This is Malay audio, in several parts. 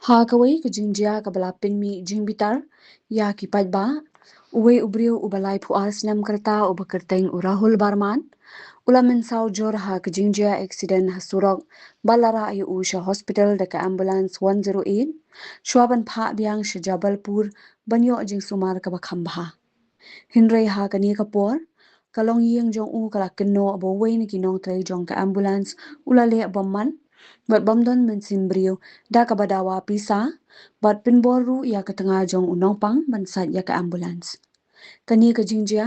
Ha kawai ka jingjia ka balapin mi jingbitar ya ki ba uwe ubriu ubalai puas nam kerta ubakerteng urahul barman ula mensau jor ha ka jingjia accident hasurok balara ayu usha hospital deka ambulance 108 shwaban pha biang shi jabalpur banyo jing sumar ka bakhambha hinrei ha ka ni kapor kalong yeng jong u kala kinno abo wein ki nong trai jong ka ambulance ula le bomman bat bomdon men simbrio da ka badawa pisa bat pinboru ya ka tengah jong unong pang bansat ya ka ambulance kani ka jingjia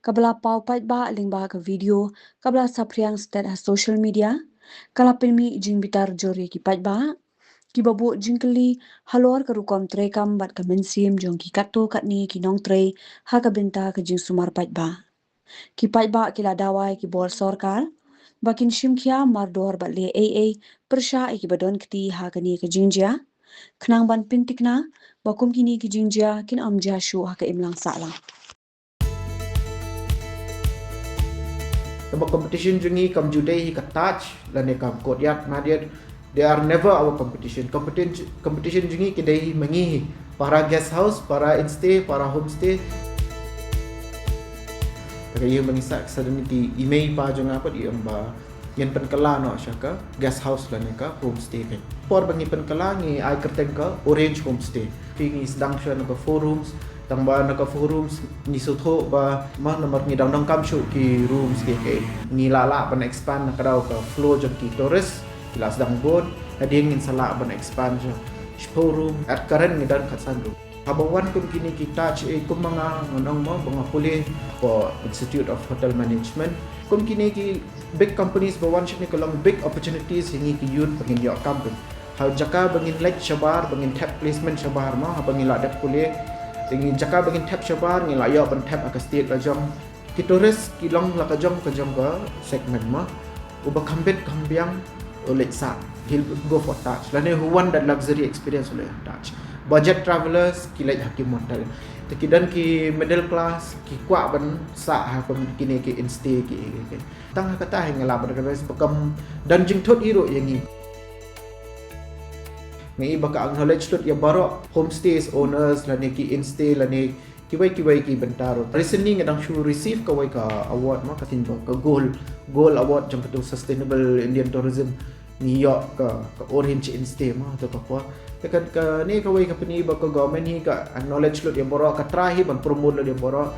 kabla pau pat ba lingba ka video kabla sapriang stat ha social media kala pinmi jingbitar jori ki pat ba ki babu jingkeli halor ka rukom tre kam bat ka mensim jong ki katto katni ki nong tre ha ka binta ka jing sumar pat ba ki pat ba ki la dawai ki bol sorkar bakin shimkia mardor bat le persha ki badon kti ha kani ka jingjia khnang ban pintikna bakum kini ki jingjia kin amja shu ha ka imlang salang The competition jungi kam judei ka touch lane kam kodyat madiat they are never our competition jungi kidai mangi para guest house para instay para homestay kaya mangisa suddenly di email pa jong apa di amba yan penkala no syaka guest house lane ka homestay kan por bangi penkala ngi ai kerteng ka orange homestay pingi sedang sya no 4 rooms tang ba naka forums ni sotho ba ma nomor ni dang kam shu ki rooms ke ni lala ban expand naka daw ka floor jong ki torres kilas dang bod ading in sala ban expand jo showroom at current ni dan khatsandu habawan kun kini kita kum mga ngonong mo mga puli for Institute of Hotel Management kum kini ki big companies bawan ship ni kolong big opportunities hingi ki yun pagin yo company how jaka bangin like shabar bangin tap placement shabar ma bangin la dak puli ingin jaka bangin tap shabar ngi layo ban tap aka state lajong kitores kilong la kajong ka segment ma uba kambet kambiang oleh sa he'll go for touch lane who want that luxury experience oleh touch budget travelers kilai hakim modal tekidan ki middle class ki kwa ban sa ha pem kini ki instay ki tang kata hang la ban ka bekam dan jing thot iro yangi ngai baka acknowledge tot ya baro homestays owners lane ki instay lane kiwai ki bentaro recently ngadang shu receive ka wai ka award ma katin ka gold award jang ka sustainable Indian tourism New York ka orange instay ma to ka kwa tekan ka ni ka wai ka pani ba ka government ni ka acknowledge lot ya baro ka trahi ban promote lot ya baro